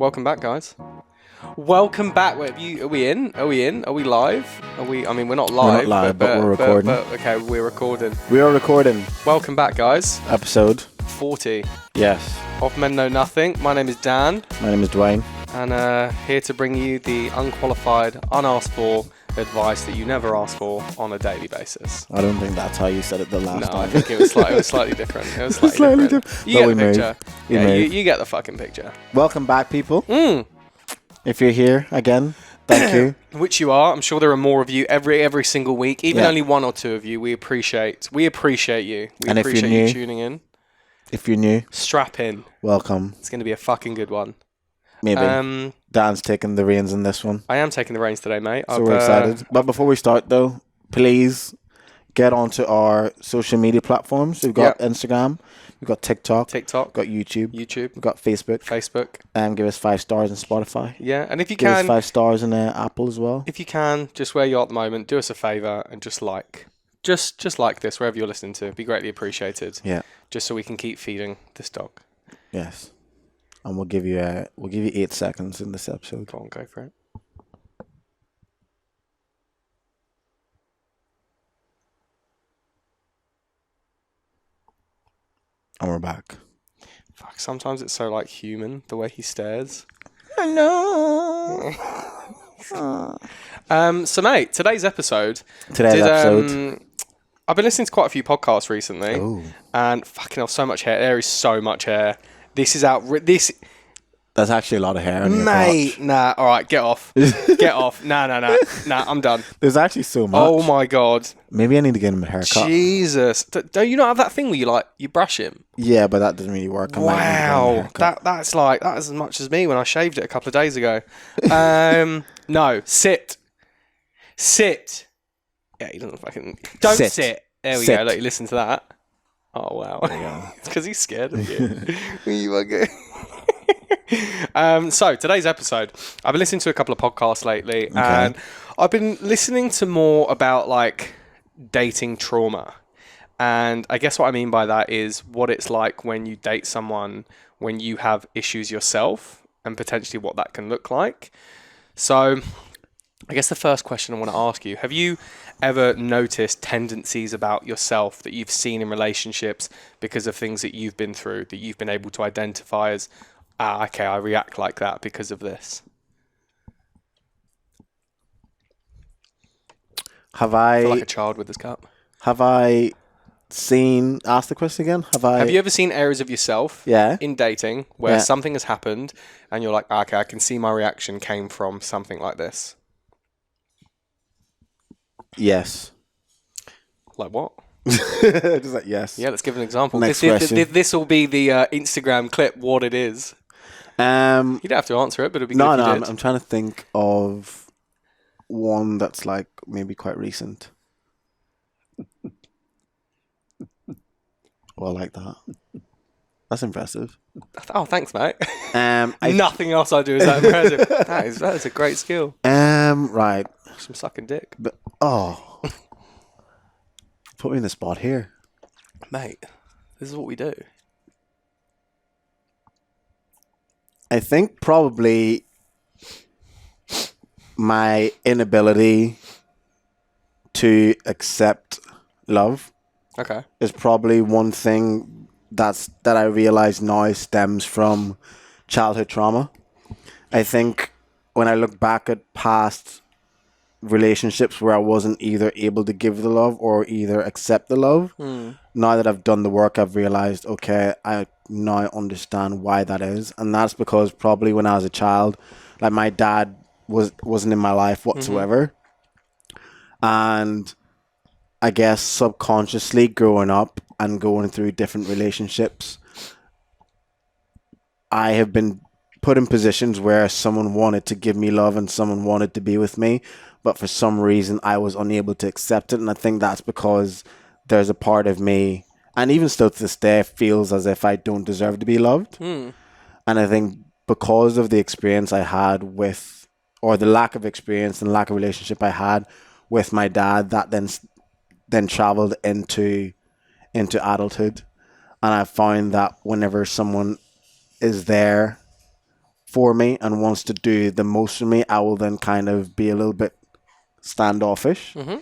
Welcome back, guys. Welcome back. Wait, are we in? Are we in? Are we live? Are we? I mean, we're not live. We're not live, but we're recording. Okay, we're recording. We are recording. Welcome back, guys. Episode 40 Yes. of Men Know Nothing. My name is Dan. My name is Dwayne. And here to bring you the unqualified, unasked for advice that you never ask for on a daily basis. I don't think that's how you said it the last time. No, I think it was slightly different. It was slightly different. You get the picture. You get the fucking picture. Welcome back, people. If you're here again, thank you. Which you are. I'm sure there are more of you every single week. Even only one or two of you. We appreciate you. We appreciate you tuning in. If you're new, strap in. Welcome. It's going to be a fucking good one. Maybe. Dan's taking the reins in this one. I am taking the reins today, mate. So we're excited. But before we start, though, please get onto our social media platforms. We've got Instagram. We've got TikTok. We've got YouTube. We've got Facebook. And give us 5 stars on Spotify. Yeah, and if you give can... us 5 stars on Apple as well. If you can, just where you are at the moment, do us a favour and just like... Just like this, wherever you're listening to. It'd be greatly appreciated. Yeah. Just so we can keep feeding this dog. Yes. And we'll give you 8 seconds in this episode. Go on, go for it. And we're back. Fuck, sometimes it's so like human, the way he stares. I know. So mate, today's episode. I've been listening to quite a few podcasts recently. Ooh. And fucking hell, so much hair. There is so much hair. This is That's actually a lot of hair on your mate, crotch. Nah, alright, get off. Get off. Nah, I'm done. There's actually so much. Oh my god. Maybe I need to get him a haircut. Jesus. Don't you not have that thing where you brush him? Yeah, but that doesn't really work. Wow. That's as much as me when I shaved it a couple of days ago. No, sit. Yeah, he doesn't fucking... Don't sit. There we go. Look, you listen to that. Oh, wow. It's because he's scared of you. You okay? So, today's episode, I've been listening to a couple of podcasts lately, and I've been listening to more about, like, dating trauma. And I guess what I mean by that is what it's like when you date someone when you have issues yourself, and potentially what that can look like. So, I guess the first question I want to ask you, have you ever noticed tendencies about yourself that you've seen in relationships because of things that you've been through, that you've been able to identify as, okay, I react like that because of this? I feel like a child with this cup. Ask the question again. Have you ever seen areas of yourself in dating where something has happened and you're like, okay, I can see my reaction came from something like this? Yes. Like what? Just like yes. Yeah, let's give an example. Next question. This will be the Instagram clip. What it is. You don't have to answer it, but it'd be good if you did. I'm trying to think of one that's like maybe quite recent. Well, like that. That's impressive. Oh, thanks, mate. Nothing else I do is that impressive. That is a great skill. Right. Some sucking dick. But put me in the spot here, mate. This is what we do. I think probably my inability to accept love. Okay. Is probably one thing that I realize now stems from childhood trauma. I think when I look back at past relationships where I wasn't either able to give the love or either accept the love, now that I've done the work, I've realized, okay, I now understand why that is. And that's because probably when I was a child, like my dad wasn't in my life whatsoever. And I guess subconsciously growing up and going through different relationships, I have been put in positions where someone wanted to give me love and someone wanted to be with me, but for some reason I was unable to accept it. And I think that's because there's a part of me, and even still to this day, feels as if I don't deserve to be loved. And I think because of the experience I had with, or the lack of experience and lack of relationship I had with my dad, that then traveled into adulthood. And I found that whenever someone is there for me and wants to do the most for me, I will then kind of be a little bit standoffish. Mm-hmm.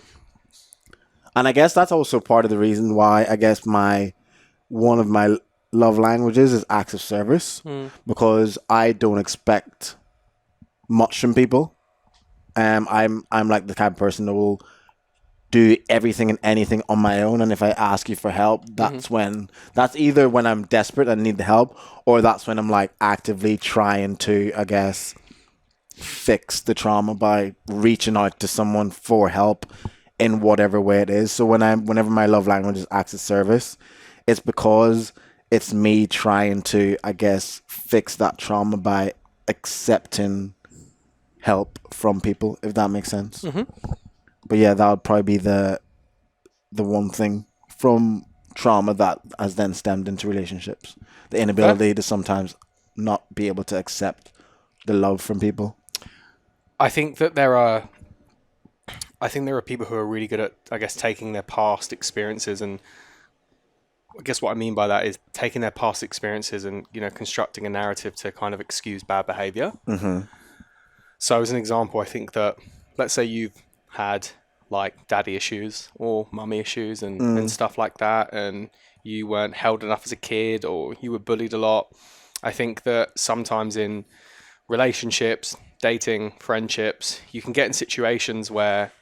And I guess that's also part of the reason why I guess one of my love languages is acts of service, because I don't expect much from people. I'm like the type of person that will do everything and anything on my own, and if I ask you for help, that's either when I'm desperate and need the help, or that's when I'm like actively trying to, I guess, fix the trauma by reaching out to someone for help in whatever way it is. So whenever my love language is acts of service, it's because it's me trying to, I guess, fix that trauma by accepting help from people, if that makes sense. But yeah, that would probably be the one thing from trauma that has then stemmed into relationships. The inability to sometimes not be able to accept the love from people. I think there are people who are really good at, I guess, taking their past experiences, and I guess what I mean by that is taking their past experiences and, you know, constructing a narrative to kind of excuse bad behavior. So as an example, I think that, let's say you've had like daddy issues or mummy issues and stuff like that, and you weren't held enough as a kid, or you were bullied a lot. I think that sometimes in relationships, dating, friendships, you can get in situations where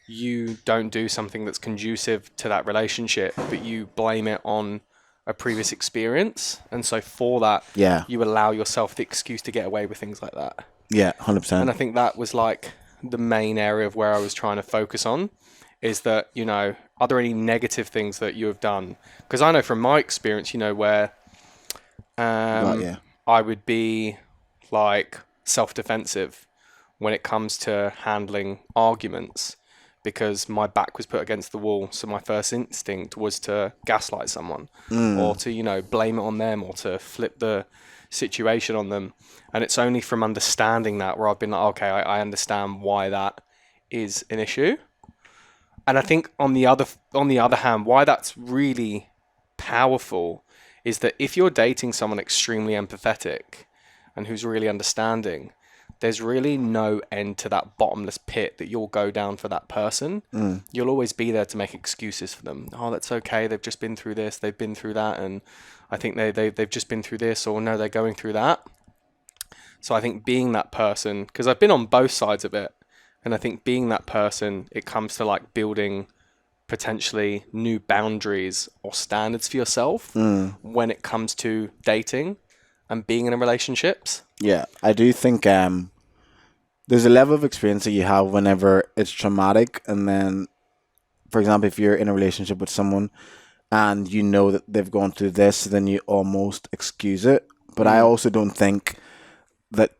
you don't do something that's conducive to that relationship, but you blame it on a previous experience. And so for that, you allow yourself the excuse to get away with things like that. Yeah, 100%. And I think that was like the main area of where I was trying to focus on, is that, you know, are there any negative things that you have done? Because I know from my experience, you know, where I would be like self-defensive when it comes to handling arguments, because my back was put against the wall. So my first instinct was to gaslight someone or to, you know, blame it on them or to flip the situation on them. And it's only from understanding that where I've been like, okay, I understand why that is an issue. And I think on the other hand, why that's really powerful is that if you're dating someone extremely empathetic and who's really understanding, there's really no end to that bottomless pit that you'll go down for that person. You'll always be there to make excuses for them. Oh, that's okay. They've just been through this. They've been through that. And I think they've just been through this, or no, they're going through that. So I think being that person, because I've been on both sides of it, and I think being that person, it comes to like building potentially new boundaries or standards for yourself when it comes to dating and being in relationships. Yeah, I do think there's a level of experience that you have whenever it's traumatic, and then, for example, if you're in a relationship with someone and you know that they've gone through this, then you almost excuse it. But I also don't think that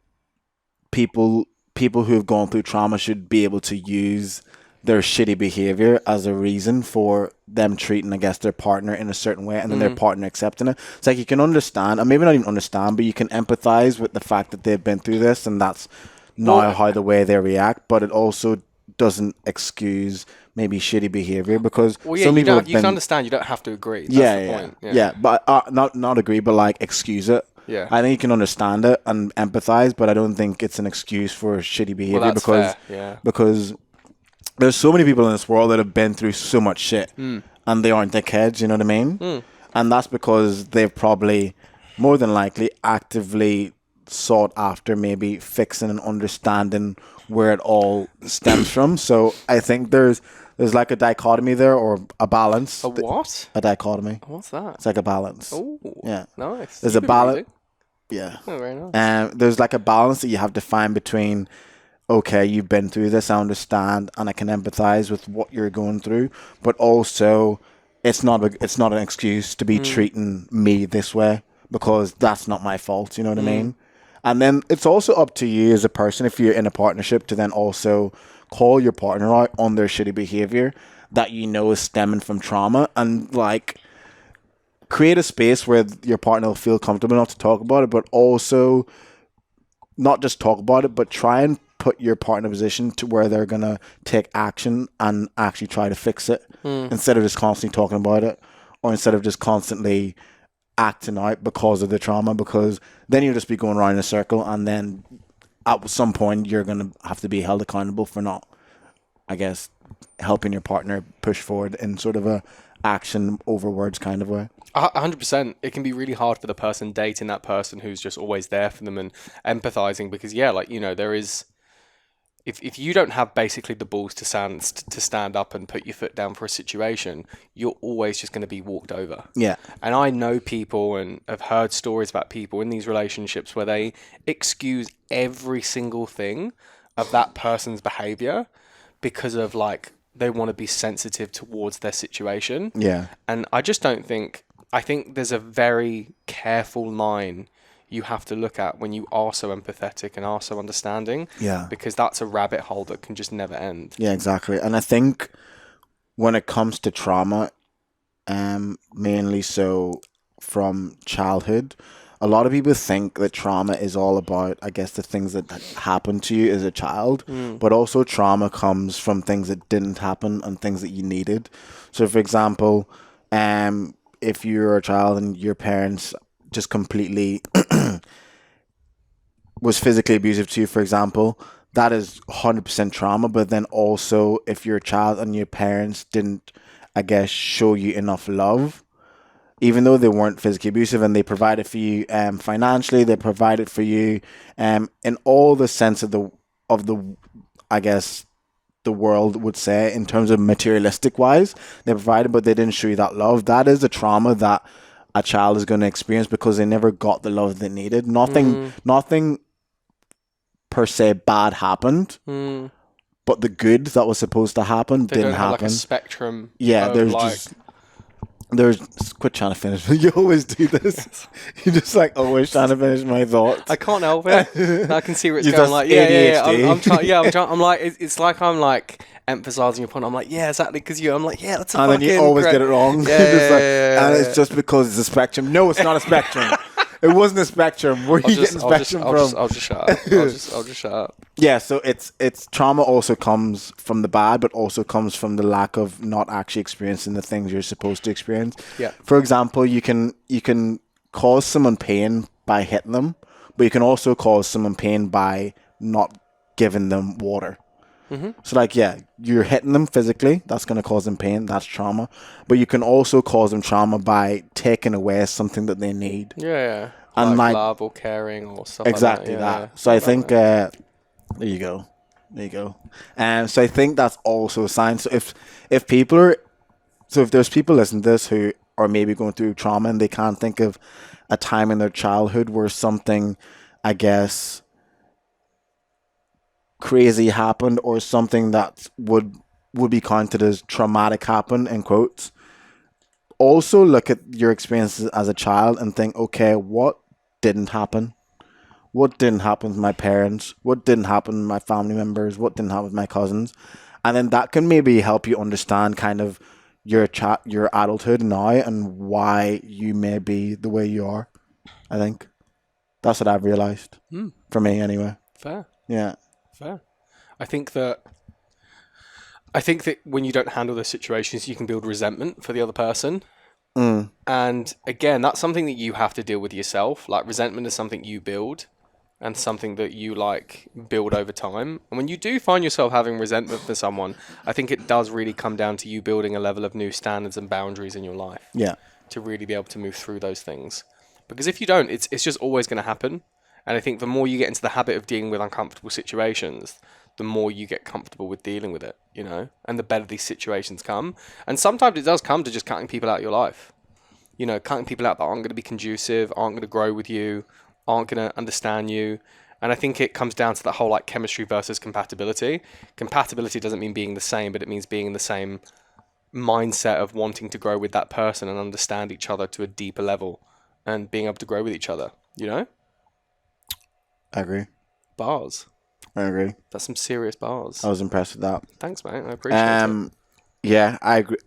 people who have gone through trauma should be able to use their shitty behavior as a reason for them treating, I guess, their partner in a certain way, and then their partner accepting it. It's like you can understand, or maybe not even understand, but you can empathize with the fact that they've been through this, and that's not how the way they react. But it also doesn't excuse maybe shitty behavior, because some people you can understand. You don't have to agree. That's the point. But not agree, but like excuse it. Yeah, I think you can understand it and empathize, but I don't think it's an excuse for shitty behavior, because there's so many people in this world that have been through so much shit and they aren't dickheads, you know what I mean? And that's because they've probably, more than likely, actively sought after maybe fixing and understanding where it all stems from. So I think there's like a dichotomy there, or a balance. A what? A dichotomy. What's that? It's like a balance. Oh, yeah. Nice. There's a balance. Yeah. Oh, very nice. There's like a balance that you have to find between, okay, you've been through this, I understand, and I can empathize with what you're going through, but also it's not an excuse to be treating me this way, because that's not my fault, you know what I mean? And then it's also up to you as a person, if you're in a partnership, to then also call your partner out on their shitty behavior that you know is stemming from trauma, and like create a space where your partner will feel comfortable enough to talk about it, but also not just talk about it, but try and put your partner in a position to where they're going to take action and actually try to fix it, instead of just constantly talking about it, or instead of just constantly acting out because of the trauma, because then you'll just be going around in a circle, and then at some point you're going to have to be held accountable for not, I guess, helping your partner push forward in sort of a action over words kind of way. 100%. It can be really hard for the person dating that person who's just always there for them and empathizing, because there is, if you don't have basically the balls to stand up and put your foot down for a situation, you're always just going to be walked over. Yeah. And I know people and have heard stories about people in these relationships where they excuse every single thing of that person's behavior because of they want to be sensitive towards their situation. Yeah. And I just don't think, I think there's a very careful line you have to look at when you are so empathetic and are so understanding. Yeah. Because that's a rabbit hole that can just never end. Yeah, exactly. And I think when it comes to trauma, mainly so from childhood, a lot of people think that trauma is all about, I guess, the things that happened to you as a child, but also trauma comes from things that didn't happen and things that you needed. So, for example, if you're a child and your parents just completely was physically abusive to you, for example, that is 100% trauma. But then also, if you're a child and your parents didn't, I guess, show you enough love, even though they weren't physically abusive, and they provided for you financially, they provided for you in all the sense of the I guess the world would say, in terms of materialistic wise, they provided, but they didn't show you that love. That is the trauma that a child is going to experience because they never got the love they needed. Nothing per se bad happened, but the good that was supposed to happen didn't happen. Like a spectrum. Yeah, there's quit trying to finish. You always do this. You're just always trying to finish my thoughts. I can't help it. I can see where it's going. I'm trying. I'm like, it's like I'm emphasizing your point. I'm like, yeah, exactly, because I'm like, yeah, that's a and fucking. And then you always get it wrong. Yeah, and it's just because it's a spectrum. No, it's not a spectrum. It wasn't a spectrum. Where are you getting spectrum from? I'll just shut up. I'll just shut up. Yeah, so it's trauma also comes from the bad, but also comes from the lack of not actually experiencing the things you're supposed to experience. Yeah. For example, you can cause someone pain by hitting them, but you can also cause someone pain by not giving them water. Mm-hmm. So you're hitting them physically, that's going to cause them pain, that's trauma. But you can also cause them trauma by taking away something that they need. Yeah. And love or caring or something. Exactly like that. Yeah. So I think there you go. So I think that's also a sign. So if there's people listening to this who are maybe going through trauma and they can't think of a time in their childhood where something, I guess, crazy happened, or something that would be counted as traumatic happened, in quotes, also look at your experiences as a child and think, okay, what didn't happen? What didn't happen with my parents? What didn't happen with my family members? What didn't happen with my cousins? And then that can maybe help you understand kind of your adulthood now and why you may be the way you are. I think that's what I've realized. For me, anyway. Fair. Yeah. Fair. I think that when you don't handle those situations, you can build resentment for the other person. And again, that's something that you have to deal with yourself. Resentment is something you build and something that you build over time. And when you do find yourself having resentment for someone, I think it does really come down to you building a level of new standards and boundaries in your life. Yeah. To really be able to move through those things. Because if you don't, it's just always going to happen. And I think the more you get into the habit of dealing with uncomfortable situations, the more you get comfortable with dealing with it, and the better these situations come. And sometimes it does come to just cutting people out of your life. Cutting people out that aren't going to be conducive, aren't going to grow with you, aren't going to understand you. And I think it comes down to that whole chemistry versus compatibility. Compatibility doesn't mean being the same, but it means being in the same mindset of wanting to grow with that person and understand each other to a deeper level and being able to grow with each other, I agree. Bars. I agree. That's some serious bars. I was impressed with that. Thanks, mate. I appreciate it. Yeah, I agree.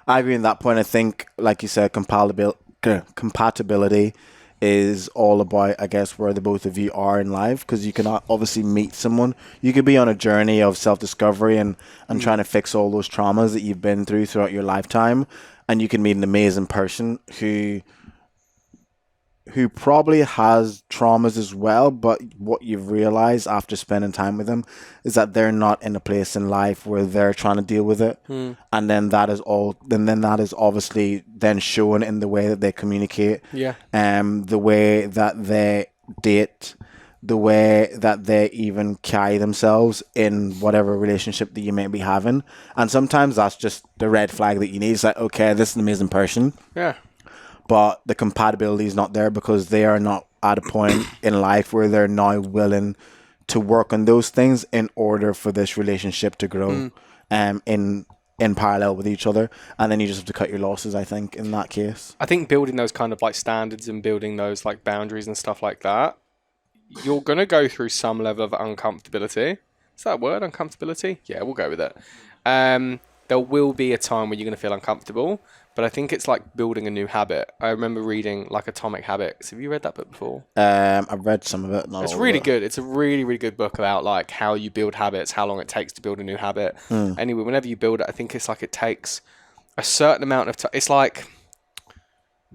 I agree on that point. I think, like you said, compatibility is all about, I guess, where the both of you are in life, because you can obviously meet someone. You could be on a journey of self-discovery and trying to fix all those traumas that you've been through throughout your lifetime. and you can meet an amazing person who probably has traumas as well, but what you've realized after spending time with them is that they're not in a place in life where they're trying to deal with it. And then that is obviously then shown in the way that they communicate, the way that they date, the way that they even carry themselves in whatever relationship that you may be having. And sometimes that's just the red flag that you need. It's like, okay, this is an amazing person. Yeah. But the compatibility is not there because they are not at a point in life where they're now willing to work on those things in order for this relationship to grow in parallel with each other. And then you just have to cut your losses, I think, in that case. I think building those kind of like standards and building those like boundaries and stuff like that, you're going to go through some level of uncomfortability. Is that a word, uncomfortability? Yeah, we'll go with it. There will be a time when you're going to feel uncomfortable, but I think it's like building a new habit. I remember reading like Atomic Habits. Have you read that book before? I've read some of it. It's really good. It's a really, really good book about like how you build habits, how long it takes to build a new habit. Anyway, whenever you build it, I think it's like it takes a certain amount of time. It's like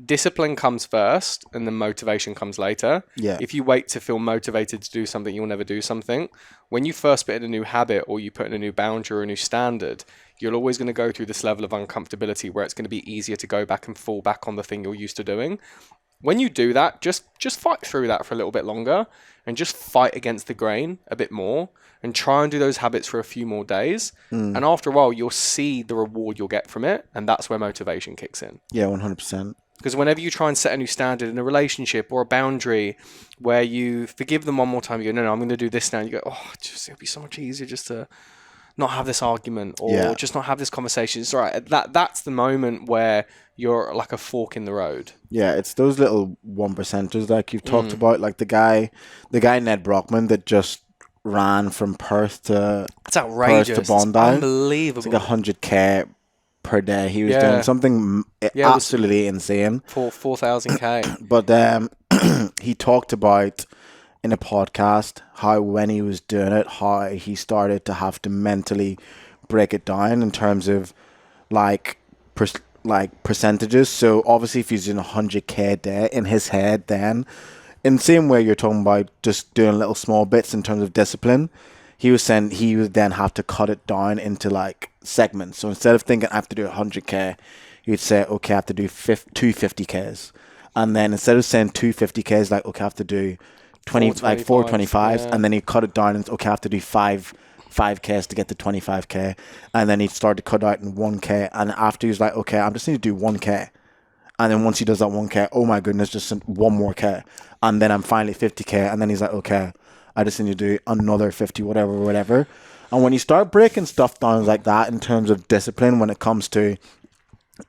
discipline comes first and then motivation comes later. Yeah. If you wait to feel motivated to do something, you'll never do something. When you first put in a new habit or you put in a new boundary or a new standard, you're always going to go through this level of uncomfortability where it's going to be easier to go back and fall back on the thing you're used to doing. When you do that, just fight through that for a little bit longer and just fight against the grain a bit more and try and do those habits for a few more days. And after a while, you'll see the reward you'll get from it. And that's where motivation kicks in. Yeah, 100%. Because whenever you try and set a new standard in a relationship or a boundary where you forgive them one more time, you go, no, I'm going to do this now. And you go, oh, it'll be so much easier just to not have this argument or just not have this conversation. It's all right. That's the moment where you're like a fork in the road. Yeah, it's those little 1%ers like you've talked about, like the guy Ned Brockman that just ran from Perth to It's outrageous. Perth to Bondi. It's unbelievable. It's like 100k per day. He was doing something absolutely insane. For 4,000k. But he talked about in a podcast how when he was doing it, how he started to have to mentally break it down in terms of like percentages. So obviously if he's doing 100k a day in his head, then in the same way you're talking about just doing little small bits in terms of discipline, he was saying he would then have to cut it down into like segments. So instead of thinking I have to do 100k, he'd say, okay, I have to do 250ks. And then instead of saying 250ks, like, okay, I have to do 425s, and then he cut it down and okay, I have to do 5Ks to get to 25k, and then he started to cut out in 1k, and after he was like, okay, I just need to do 1k, and then once he does that 1k, oh my goodness, just one more k, and then I'm finally 50k, and then he's like, okay, I just need to do another 50, whatever. And when you start breaking stuff down like that in terms of discipline, when it comes to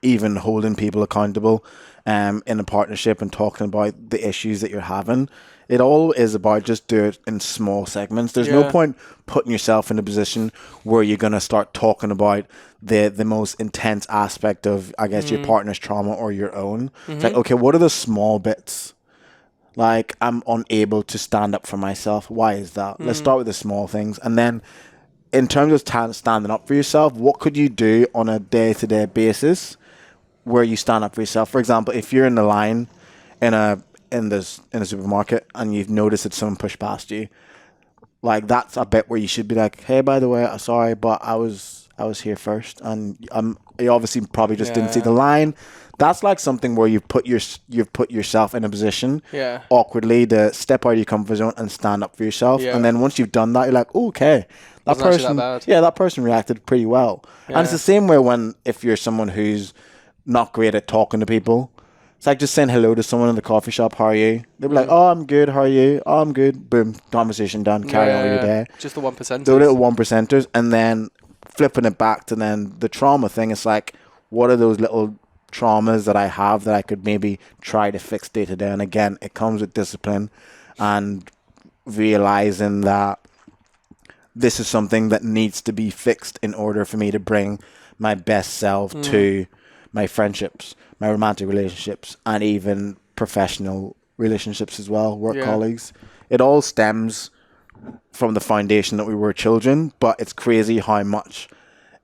even holding people accountable in a partnership and talking about the issues that you're having, it all is about just do it in small segments. There's no point putting yourself in a position where you're going to start talking about the most intense aspect of, I guess, your partner's trauma or your own. It's like, okay, what are the small bits? Like, I'm unable to stand up for myself. Why is that? Let's start with the small things. And then in terms of standing up for yourself, what could you do on a day-to-day basis where you stand up for yourself? For example, if you're in the line in a supermarket and you've noticed that someone pushed past you, like that's a bit where you should be like, hey, by the way, I'm sorry, but I was here first, and you obviously probably just didn't see the line. That's like something where you've put yourself in a position awkwardly to step out of your comfort zone and stand up for yourself. And then once you've done that, you're like, okay, that person reacted pretty well. And it's the same way if you're someone who's not great at talking to people. It's like just saying hello to someone in the coffee shop. How are you? They'll be like, oh, I'm good. How are you? Oh, I'm good. Boom. Conversation done. Carry on with your day. Just the 1%ers. The little 1%ers. And then flipping it back to then the trauma thing. It's like, what are those little traumas that I have that I could maybe try to fix day to day? And again, it comes with discipline and realizing that this is something that needs to be fixed in order for me to bring my best self to my friendships, my romantic relationships, and even professional relationships as well, work colleagues. It all stems from the foundation that we were children, but it's crazy how much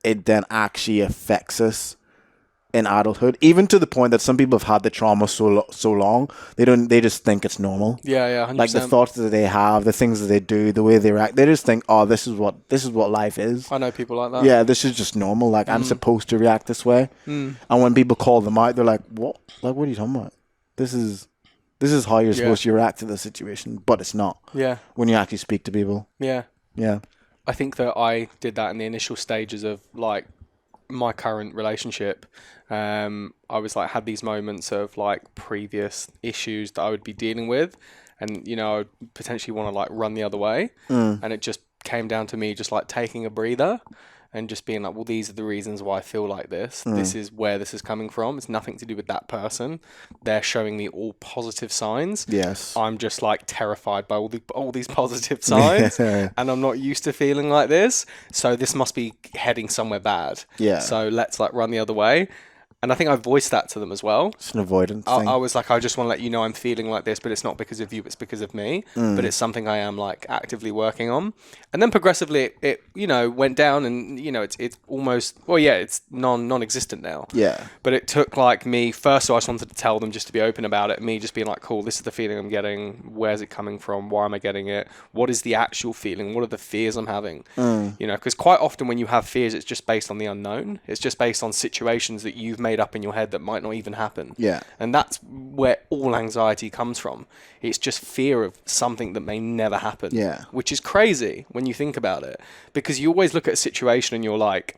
it then actually affects us in adulthood, even to the point that some people have had the trauma so long, they just think it's normal. Yeah, 100%. Like the thoughts that they have, the things that they do, the way they react, they just think, oh, this is what life is. I know people like that. Yeah, this is just normal. Like I'm supposed to react this way. And when people call them out, they're like, what? Like, what are you talking about? This is how you're supposed to react to the situation, but it's not. Yeah. When you actually speak to people. Yeah. Yeah. I think that I did that in the initial stages of like my current relationship. I was like, had these moments of like previous issues that I would be dealing with, and you know, I would potentially want to like run the other way. And it just came down to me just like taking a breather and just being like, well, these are the reasons why I feel like this. This is where this is coming from. It's nothing to do with that person. They're showing me all positive signs. Yes. I'm just like terrified by all these positive signs, and I'm not used to feeling like this. So this must be heading somewhere bad. Yeah. So let's like run the other way. And I think I voiced that to them as well. It's an avoidance thing. I was like, I just want to let you know I'm feeling like this, but it's not because of you, it's because of me. But it's something I am like actively working on. And then progressively it you know, went down, and you know, it's almost, well, yeah, it's non-existent now. Yeah. But it took like me, first of all, I just wanted to tell them just to be open about it. Me just being like, cool, this is the feeling I'm getting. Where's it coming from? Why am I getting it? What is the actual feeling? What are the fears I'm having? You know, because quite often when you have fears, it's just based on the unknown. It's just based on situations that you've made up in your head that might not even happen. Yeah. And that's where all anxiety comes from. It's just fear of something that may never happen. Yeah. Which is crazy when you think about it, because you always look at a situation and you're like,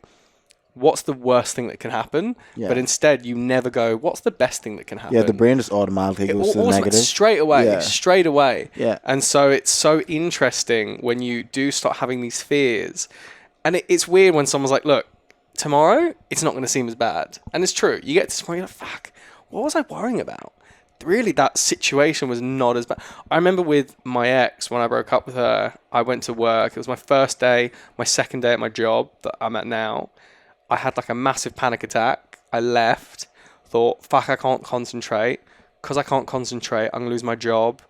what's the worst thing that can happen? Yeah. But instead you never go, what's the best thing that can happen? Yeah, the brain just automatically goes to the negative. Straight away. Yeah. And so it's so interesting when you do start having these fears. And it's weird when someone's like, look, tomorrow it's not going to seem as bad. And it's true. You get to tomorrow, you're like, fuck, what was I worrying about? Really, that situation was not as bad. I remember with my ex, when I broke up with her, I went to work. It was my first day, my second day at my job that I'm at now. I had like a massive panic attack. I left, thought, fuck, I can't concentrate. Because I can't concentrate, I'm going to lose my job.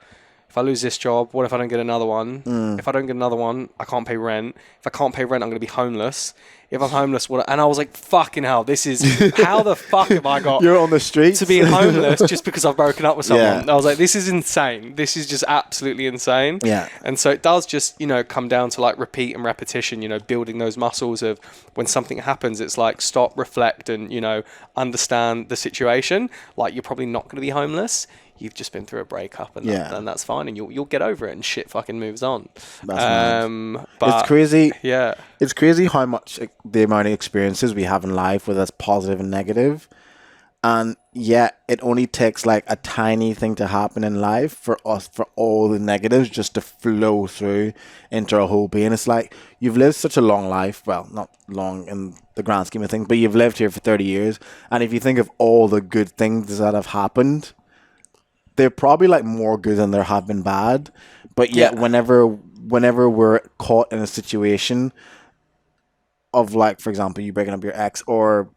If I lose this job, what if I don't get another one? If I don't get another one, I can't pay rent. If I can't pay rent, I'm going to be homeless. If I'm homeless, what? And I was like, fucking hell, this is, how the fuck have I got You're on the streets to being homeless just because I've broken up with someone? Yeah. I was like, this is insane. This is just absolutely insane. Yeah. And so it does just, you know, come down to like repeat and repetition, you know, building those muscles of when something happens, it's like stop, reflect, and, you know, understand the situation. Like, you're probably not going to be homeless. You've just been through a breakup, and that's fine, and you'll get over it, and shit fucking moves on. That's but it's crazy. Yeah. It's crazy how much the amount of experiences we have in life, whether that's positive and negative. And yet it only takes like a tiny thing to happen in life for all the negatives just to flow through into our whole being. It's like you've lived such a long life. Well, not long in the grand scheme of things, but you've lived here for 30 years. And if you think of all the good things that have happened, they're probably like more good than there have been bad. But yet whenever we're caught in a situation of, like, for example, you breaking up your ex or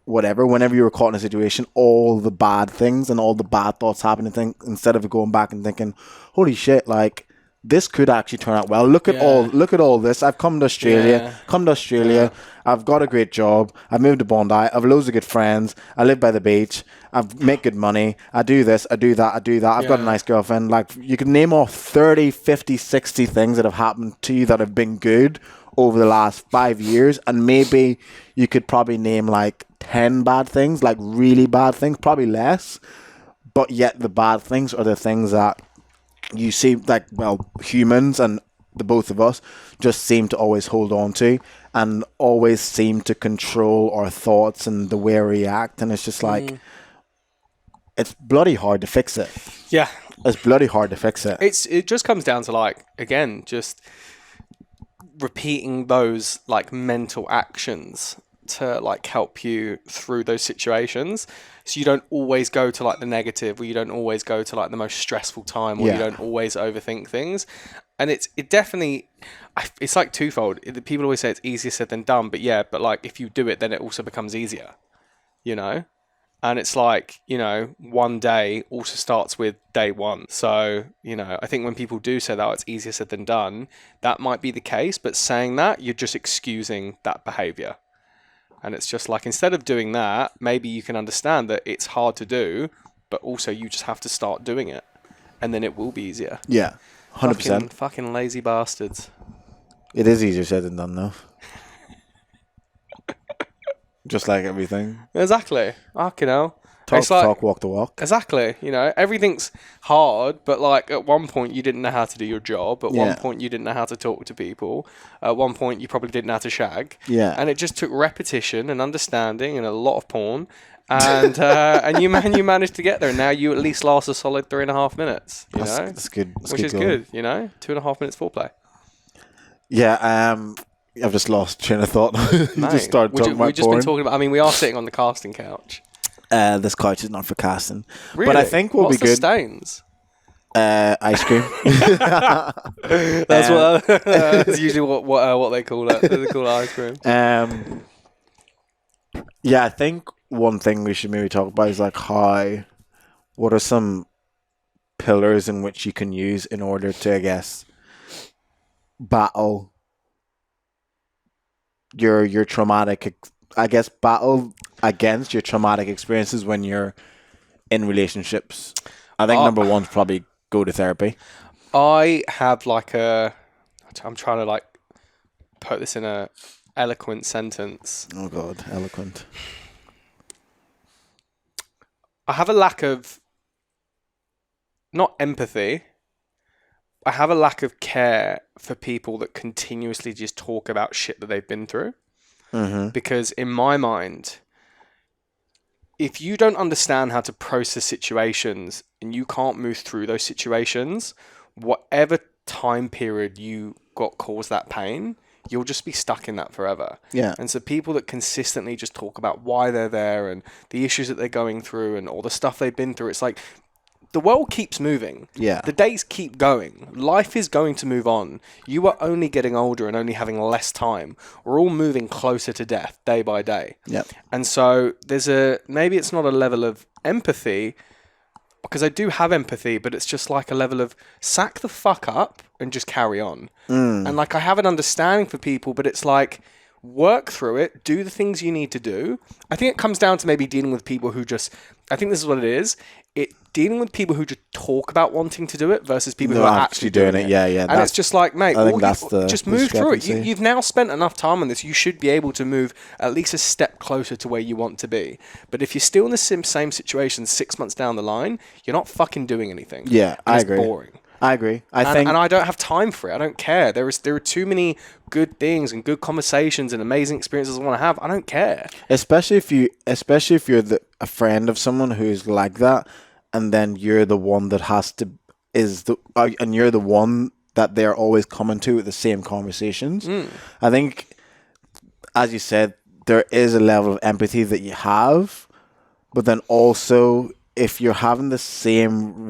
whatever, whenever you're caught in a situation, all the bad things and all the bad thoughts happen, and instead of going back and thinking, holy shit, like, this could actually turn out well. Look at all this. I've come to Australia. I've got a great job. I've moved to Bondi. I've loads of good friends. I live by the beach. I make good money. I do this. I do that. I've got a nice girlfriend. Like, you can name off 30, 50, 60 things that have happened to you that have been good over the last 5 years. And maybe you could probably name like 10 bad things, like really bad things, probably less. But yet the bad things are the things that you see, like, well, humans and the both of us just seem to always hold on to and always seem to control our thoughts and the way we react. And it's just like, it's bloody hard to fix it. Yeah. It's bloody hard to fix it. It just comes down to, like, again, just repeating those like mental actions to like help you through those situations, so you don't always go to like the negative, or you don't always go to like the most stressful time, or you don't always overthink things. And it definitely, it's like twofold. People always say it's easier said than done, but like if you do it, then it also becomes easier, you know. And it's like, you know, one day also starts with day one. So, you know, I think when people do say that, it's easier said than done, that might be the case. But saying that, you're just excusing that behavior. And it's just like, instead of doing that, maybe you can understand that it's hard to do, but also you just have to start doing it. And then it will be easier. Yeah, 100%. Fucking lazy bastards. It is easier said than done, though. Just like everything. Exactly. Fucking hell. Talk the talk, walk the walk. Exactly. You know, everything's hard, but like at one point you didn't know how to do your job. At one point you didn't know how to talk to people. At one point you probably didn't know how to shag. Yeah. And it just took repetition and understanding and a lot of porn. And and you managed to get there. And now you at least last a solid 3.5 minutes. You know, that's good. That's which is good. You know, 2.5 minutes foreplay. Yeah. I've just lost train of thought. You just started talking about We've just been talking about. I mean, we are sitting on the casting couch. This couch is not for casting. Really? But I think we'll be good. What's the stains? Ice cream. That's usually what they call it. They call it ice cream. Yeah, I think one thing we should maybe talk about is like what are some pillars in which you can use in order to, I guess, battle your traumatic, battle against your traumatic experiences when you're in relationships. I think number one's probably go to therapy. I have I'm trying to like put this in a eloquent sentence. Oh God, eloquent. I have a lack of, not empathy, I have a lack of care for people that continuously just talk about shit that they've been through. Mm-hmm. Because in my mind, if you don't understand how to process situations and you can't move through those situations, whatever time period you got caused that pain, you'll just be stuck in that forever. Yeah. And so people that consistently just talk about why they're there and the issues that they're going through and all the stuff they've been through, it's like, the world keeps moving. Yeah. The days keep going. Life is going to move on. You are only getting older and only having less time. We're all moving closer to death day by day. Yep. And so maybe it's not a level of empathy, because I do have empathy, but it's just like a level of sack the fuck up and just carry on. And like, I have an understanding for people, but it's like, work through it, do the things you need to do. I think it comes down to maybe dealing with people who just, I think this is what it is. Dealing with people who just talk about wanting to do it versus people who are actually doing it. Yeah, yeah. And it's just like, mate, I think that's just move through it. You've now spent enough time on this. You should be able to move at least a step closer to where you want to be. But if you're still in the same situation 6 months down the line, you're not fucking doing anything. Yeah, I agree. It's boring. I agree. And I don't have time for it. I don't care. There are too many good things and good conversations and amazing experiences I want to have. I don't care. Especially if you're a friend of someone who's like that, and then you're the one that and you're the one that they're always coming to with the same conversations. I think, as you said, there is a level of empathy that you have, but then also if you're having the same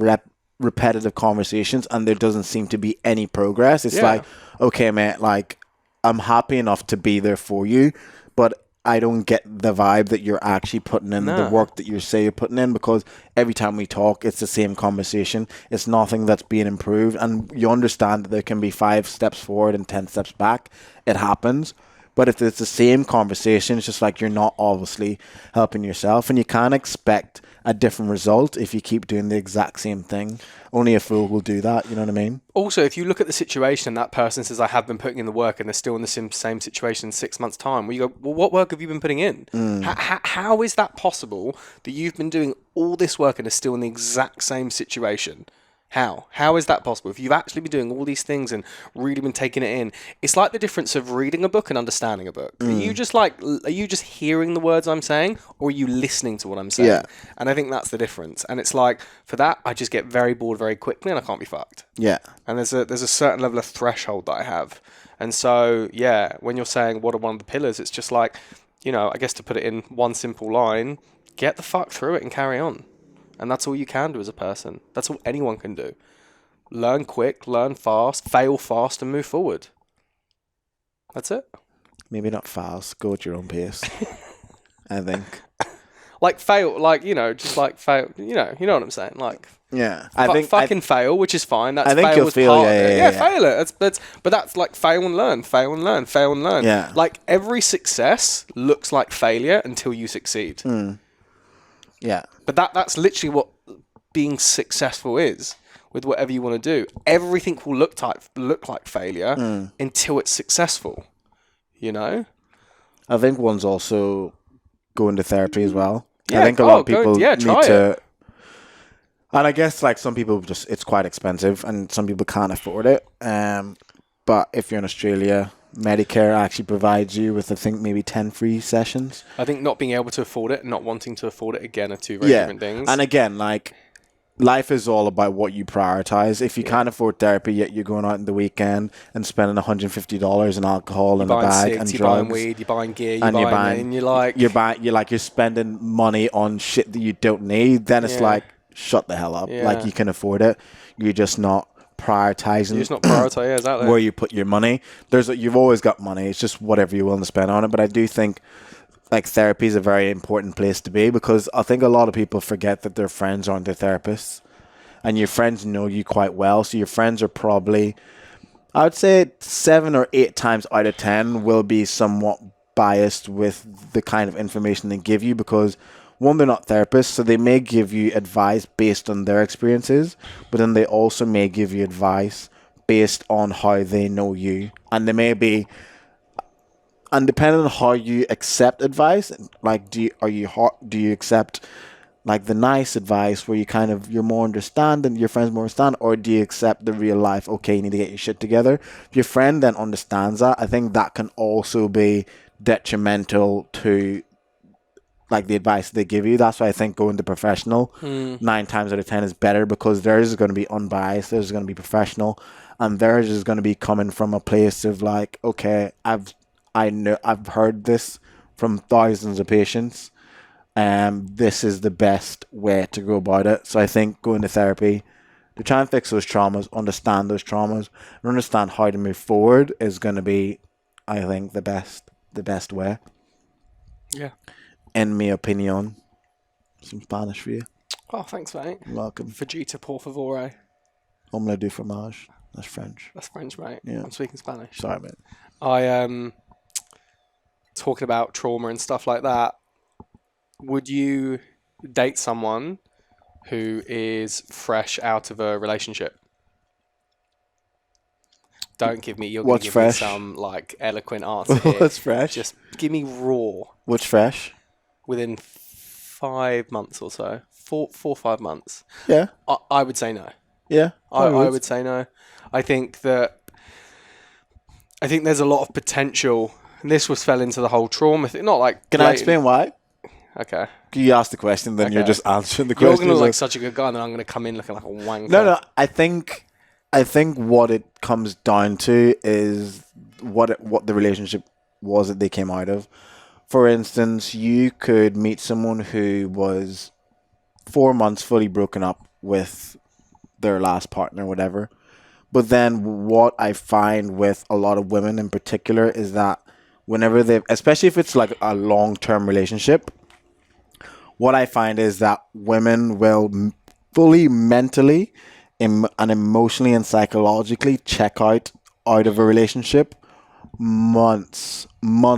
repetitive conversations and there doesn't seem to be any progress, it's like, okay, mate, like, I'm happy enough to be there for you, but I don't get the vibe that you're actually putting in the work that you say you're putting in, because every time we talk, it's the same conversation. It's nothing that's being improved. And you understand that there can be 5 steps forward and 10 steps back. It happens. But if it's the same conversation, it's just like you're not obviously helping yourself. And you can't expect a different result if you keep doing the exact same thing. Only a fool will do that, you know what I mean? Also, if you look at the situation and that person says, I have been putting in the work, and they're still in the same situation in 6 months' time, well, you go, well, what work have you been putting in? How is that possible that you've been doing all this work and are still in the exact same situation? How is that possible? If you've actually been doing all these things and really been taking it in, it's like the difference of reading a book and understanding a book. Are you just hearing the words I'm saying, or are you listening to what I'm saying? Yeah. And I think that's the difference. And it's like, for that, I just get very bored very quickly and I can't be fucked. Yeah. And there's a certain level of threshold that I have. And so, yeah, when you're saying what are one of the pillars, it's just like, I guess to put it in one simple line, get the fuck through it and carry on. And that's all you can do as a person. That's all anyone can do. Learn quick, learn fast, fail fast, and move forward. That's it. Maybe not fast. Go at your own pace. I think. like fail, like, you know, just like fail, you know what I'm saying? Like, Yeah, fucking fail, which is fine. That's I think fail you'll as feel, part of it. yeah. Fail it. But that's like fail and learn, fail and learn, fail and learn. Yeah. Like every success looks like failure until you succeed. Yeah. But that's literally what being successful is with whatever you want to do. Everything will look like failure until it's successful. You know? I think one's also going to therapy as well. Yeah, I think a lot of people need try to. it. And I guess like some people it's quite expensive, and some people can't afford it. But if you're in Australia, Medicare actually provides you with, I think, maybe 10 free sessions. I think not being able to afford it and not wanting to afford it again are two very different things. And again, like, life is all about what you prioritize. If you can't afford therapy, yet you're going out in the weekend and spending $150 in alcohol and a bag and you're drugs, buying weed, you're buying gear, you're spending money on shit that you don't need, then it's like, shut the hell up. Yeah. Like, you can afford it. You're just not prioritizing. You're just not prioritizing, exactly. Where you put your money. You've always got money. It's just whatever you're willing to spend on it. But I do think like therapy is a very important place to be, because I think a lot of people forget that their friends aren't their therapists, and your friends know you quite well. So your friends are probably, I would say 7 or 8 times out of 10 will be somewhat biased with the kind of information they give you, because one, they're not therapists, so they may give you advice based on their experiences, but then they also may give you advice based on how they know you. And they may be, and depending on how you accept advice, like do you accept like the nice advice where you're more understanding, your friends more understand, or do you accept the real life, okay, you need to get your shit together? If your friend then understands that, I think that can also be detrimental to like the advice they give you. That's why I think going to professional 9 times out of 10 is better, because theirs is going to be unbiased, theirs is going to be professional, and theirs is going to be coming from a place of like, okay, I've heard this from thousands of patients, and this is the best way to go about it. So I think going to therapy to try and fix those traumas, understand those traumas, and understand how to move forward is going to be, I think, the best way. Yeah. En mi opinion. Some Spanish for you. Oh, thanks, mate. You're welcome. Vegeta por favore. Omelette du fromage. That's French. That's French, mate. Yeah. I'm speaking Spanish. Sorry, mate. Talking about trauma and stuff like that, would you date someone who is fresh out of a relationship? Don't give me, you're going to give me some like eloquent answer here. What's fresh? Just give me raw. What's fresh? Within 5 months or so. 4 or 5 months. Yeah. I would say no. Yeah. I would say no. I think there's a lot of potential. And this fell into the whole trauma thing. Not like. Can I explain why? Okay. You ask the question, then you're just answering the question. You're going to look like such a good guy, and then I'm going to come in looking like a wanker. No. I think what it comes down to is what the relationship was that they came out of. For instance, you could meet someone who was 4 months fully broken up with their last partner, whatever. But then what I find with a lot of women in particular is that whenever especially if it's like a long-term relationship, what I find is that women will fully mentally and emotionally and psychologically check out of a relationship months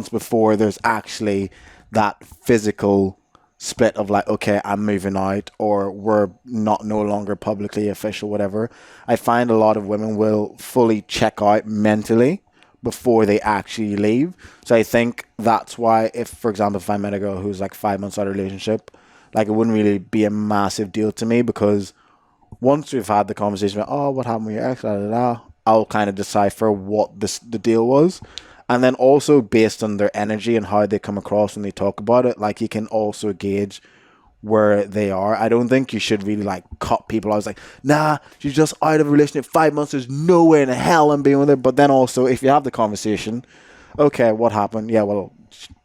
before there's actually that physical split of like, okay, I'm moving out, or we're no longer publicly official, whatever. I find a lot of women will fully check out mentally before they actually leave. So I think that's why, if, for example, if I met a girl who's like 5 months out of a relationship, like it wouldn't really be a massive deal to me, because once we've had the conversation about, oh, what happened with your ex, I'll kind of decipher what the deal was. And then also based on their energy and how they come across when they talk about it, like you can also gauge where they are. I don't think you should really like cut people. I was like, nah, she's just out of a relationship 5 months. There's no way in hell I'm being with her. But then also, if you have the conversation, okay, what happened? Yeah, well,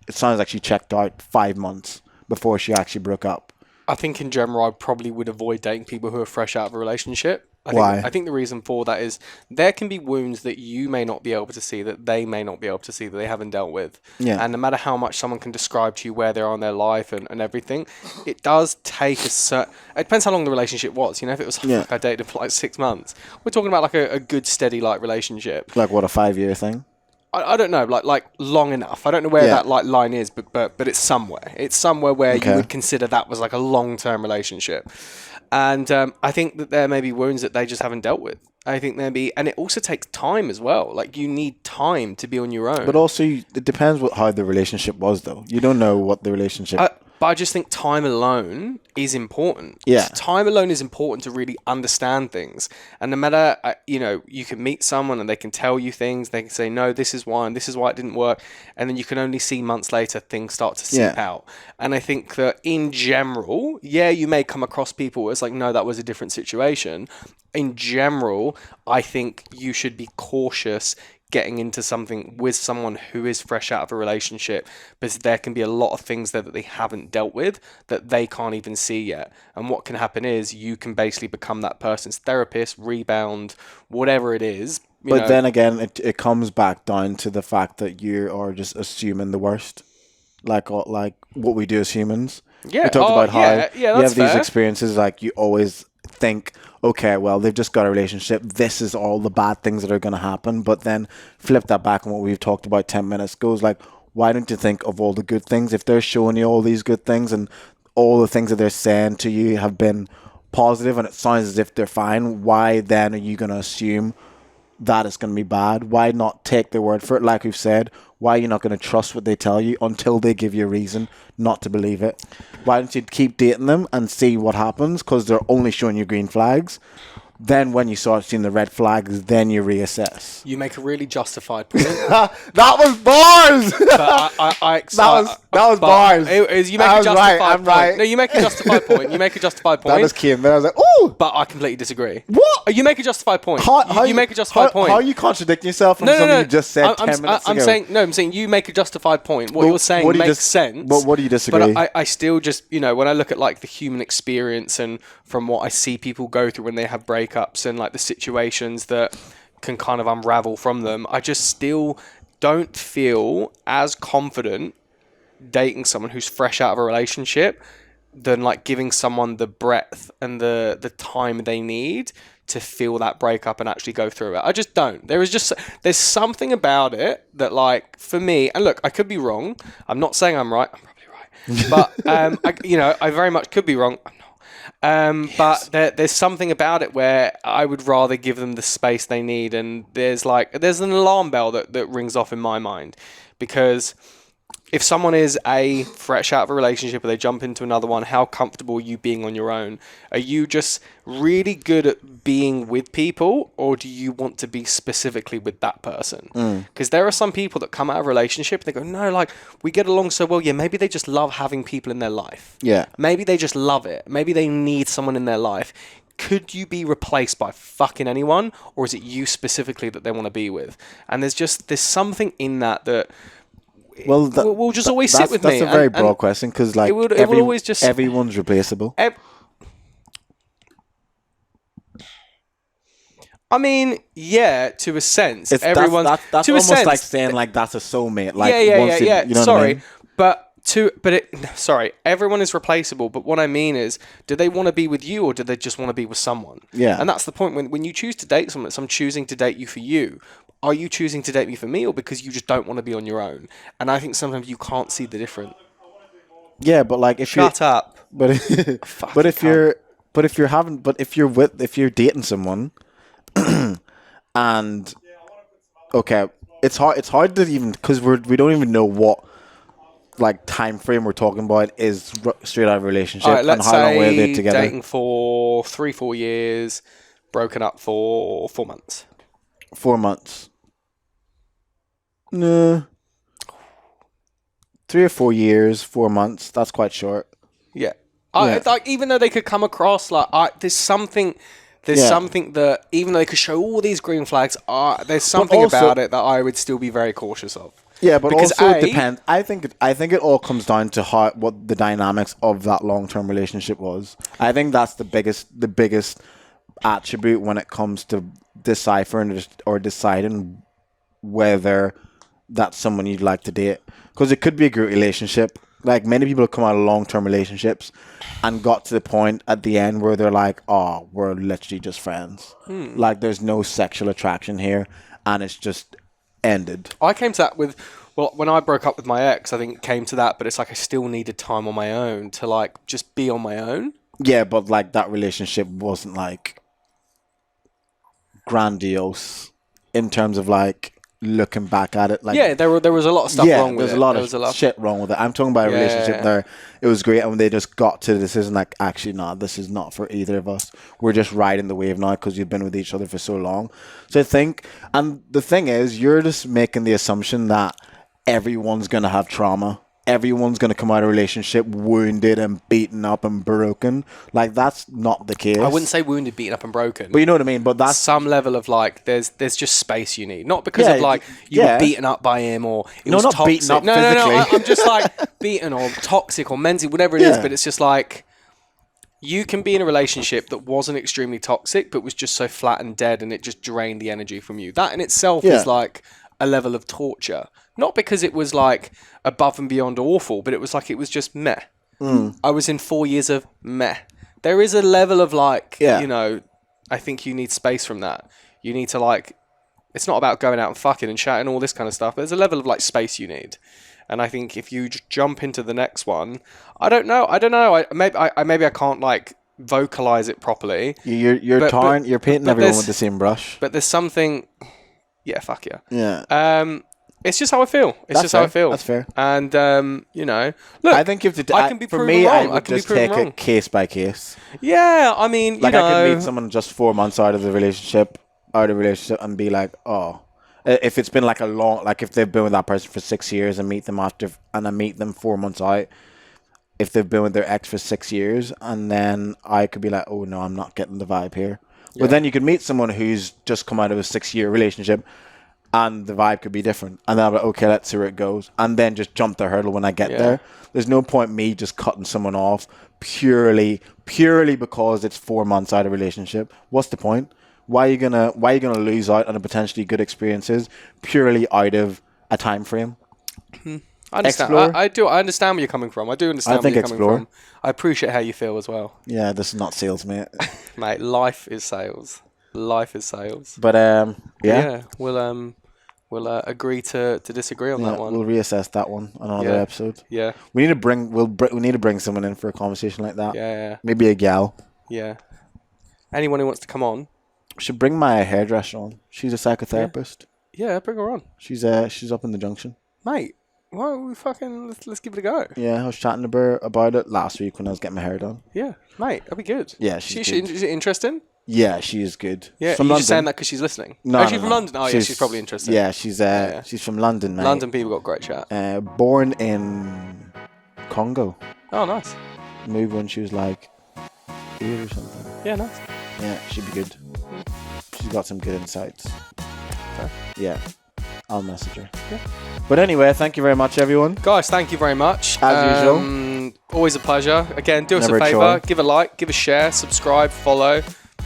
it sounds like she checked out 5 months before she actually broke up. I think in general, I probably would avoid dating people who are fresh out of a relationship. Why? I think the reason for that is there can be wounds that you may not be able to see, that they may not be able to see, that they haven't dealt with. Yeah. And no matter how much someone can describe to you where they are in their life and everything, it does take a certain... It depends how long the relationship was. If it was, I dated for like 6 months, we're talking about like a good, steady like relationship. Like what, a 5-year thing? I don't know, like long enough. I don't know where that like line is, but it's somewhere. It's somewhere where you would consider that was like a long-term relationship. And I think that there may be wounds that they just haven't dealt with. I think and it also takes time as well. Like you need time to be on your own. But also, it depends how the relationship was, though. You don't know what the relationship. But I just think time alone is important. Yeah. Time alone is important to really understand things. And no matter, you can meet someone and they can tell you things. They can say, no, this is why, and this is why it didn't work. And then you can only see months later things start to seep out. And I think that in general, you may come across people where it's like, no, that was a different situation. In general, I think you should be cautious getting into something with someone who is fresh out of a relationship, because there can be a lot of things there that they haven't dealt with that they can't even see yet. And what can happen is you can basically become that person's therapist, rebound, whatever it is. But then again, it comes back down to the fact that you are just assuming the worst, like what we do as humans. Yeah, we talked about how you have these fair. experiences, like you always think, okay, well, they've just got a relationship. This is all the bad things that are going to happen. But then flip that back on what we've talked about 10 minutes ago. Is like, why don't you think of all the good things? If they're showing you all these good things and all the things that they're saying to you have been positive and it sounds as if they're fine, why then are you going to assume that it's going to be bad? Why not take their word for it? Like we've said, why are you not going to trust what they tell you until they give you a reason not to believe it? Why don't you keep dating them and see what happens? Because they're only showing you green flags. Then when you start seeing the red flags, then you reassess. You make a really justified point. That was bars! That was bars. You make a justified point. Right. No, you make a justified point. You make a justified point. That just came there. I was like, ooh! But I completely disagree. What? You make a justified point. You make a justified point. How are you contradicting yourself from something you just said 10 minutes ago? I'm saying you make a justified point. What you're saying makes sense. But what do you disagree? But I still just, when I look at like the human experience and from what I see people go through when they have breakups and like the situations that can kind of unravel from them, I just still don't feel as confident dating someone who's fresh out of a relationship than like giving someone the breadth and the time they need to feel that breakup and actually go through it. I just don't. There's something about it that, like, for me, and look, I could be wrong. I'm not saying I'm right. I'm probably right. But I very much could be wrong. I'm not. But there's something about it where I would rather give them the space they need, and there's an alarm bell that rings off in my mind, because if someone is fresh out of a relationship or they jump into another one, how comfortable are you being on your own? Are you just really good at being with people, or do you want to be specifically with that person? Because there are some people that come out of a relationship and they go, no, like, we get along so well. Yeah, maybe they just love having people in their life. Yeah. Maybe they just love it. Maybe they need someone in their life. Could you be replaced by fucking anyone, or is it you specifically that they want to be with? And there's something in that will just always sit with me. That's a very broad question, because like it will always just, everyone's replaceable. I mean, yeah, to a sense, that's almost like saying like that's a soulmate. Like, yeah. You know sorry, what I mean? Sorry, everyone is replaceable. But what I mean is, do they want to be with you, or do they just want to be with someone? Yeah, and that's the point. When you choose to date someone, I'm choosing to date you for you. Are you choosing to date me for me, or because you just don't want to be on your own? And I think sometimes you can't see the difference. Yeah, but like if shut up. But if you're dating someone, and okay, it's hard to even, because we don't even know what like time frame we're talking about is straight out of a relationship. Right, let's and how long were they together? Dating for 3-4 years, broken up for 4 months. 4 months. No. 3 or 4 years, 4 months. That's quite short. Yeah. Like, even though they could come across like there's something that, even though they could show all these green flags, there's something about it that I would still be very cautious of. Yeah, but because also it depends. I think it all comes down to what the dynamics of that long-term relationship was. I think that's the biggest attribute when it comes to deciphering or deciding whether that's someone you'd like to date. Because it could be a great relationship. Like, many people come out of long-term relationships and got to the point at the end where they're like, oh, we're literally just friends. Like, there's no sexual attraction here, and it's just ended. I came to that with, well, when I broke up with my ex, I think it came to that, but it's like I still needed time on my own to, like, just be on my own. Yeah, but, like, that relationship wasn't, like, grandiose in terms of, like, looking back at it. Like, yeah, there was a lot of stuff wrong with it. There was a lot of shit wrong with it. I'm talking about a relationship there. It was great, and when they just got to the decision, like, actually, no, this is not for either of us. We're just riding the wave now because you've been with each other for so long. So I think, and the thing is, you're just making the assumption that everyone's going to have trauma. Everyone's going to come out of a relationship wounded and beaten up and broken. Like, that's not the case. I wouldn't say wounded, beaten up and broken. But you know what I mean? But that's some level of, like, there's just space you need. Not because of, like, you were beaten up by him or it was not toxic. Beaten up no, physically. I'm just, like, beaten or toxic or mentally, whatever it is. But it's just, like, you can be in a relationship that wasn't extremely toxic but was just so flat and dead and it just drained the energy from you. That in itself is, like, a level of torture. Not because it was, like, above and beyond awful, but it was like, it was just meh. I was in 4 years of meh. There is a level of, like, you know, I think you need space from that. You need to, like, it's not about going out and fucking and chatting, all this kind of stuff. There's a level of, like, space you need. And I think if you jump into the next one, I don't know. Maybe I can't, like, vocalize it properly. You're painting everyone with the same brush. But there's something, yeah, fuck yeah. Yeah. It's just how I feel. How I feel. That's fair. And, you know, look, I think I can be proven wrong. I can be proven wrong. It case by case. Yeah, I mean, like, I could meet someone just 4 months out of the relationship, and be like, oh, if it's been like a long, like if they've been with that person for 6 years and I meet them 4 months out, if they've been with their ex for 6 years, and then I could be like, oh no, I'm not getting the vibe here. Yeah. But then you could meet someone who's just come out of a 6-year relationship, and the vibe could be different. And then I'm like, okay, let's see where it goes. And then just jump the hurdle when I get there. There's no point me just cutting someone off purely because it's 4 months out of a relationship. What's the point? Why are you gonna lose out on a potentially good experiences purely out of a time frame? I understand. I do. I understand where you're coming from. I do understand where you're coming from. I appreciate how you feel as well. Yeah, this is not sales, mate. Mate, life is sales. Life is sales. But yeah, we'll agree to disagree on that one. We'll reassess that one on another episode. Yeah, we need to bring someone in for a conversation like that. Yeah. Maybe a gal. Yeah. Anyone who wants to come on. Should bring my hairdresser on. She's a psychotherapist. Yeah, bring her on. She's up in the junction. Mate, why don't we let's give it a go. Yeah, I was chatting to her about it last week when I was getting my hair done. Yeah, mate, that'd be good. Yeah, is it interesting? Yeah, she is good. Yeah, from you're London. Just saying that because she's listening? No, she's from London? Oh, yeah, she's probably interested. Yeah, she's from London, mate. London people got great chat. Born in Congo. Oh, nice. Moved when she was like 8 or something. Yeah, nice. Yeah, she'd be good. She's got some good insights. Okay. Yeah, I'll message her. Yeah. But anyway, thank you very much, everyone. Guys, thank you very much. As usual. Always a pleasure. Again, do us a favour. Give a like, give a share, subscribe, follow.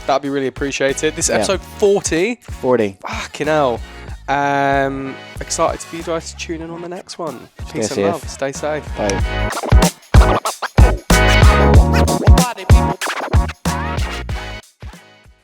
That'd be really appreciated. This is episode 40. 40. Fucking hell. Excited for you guys to tune in on the next one. Peace and love. Stay safe. Bye.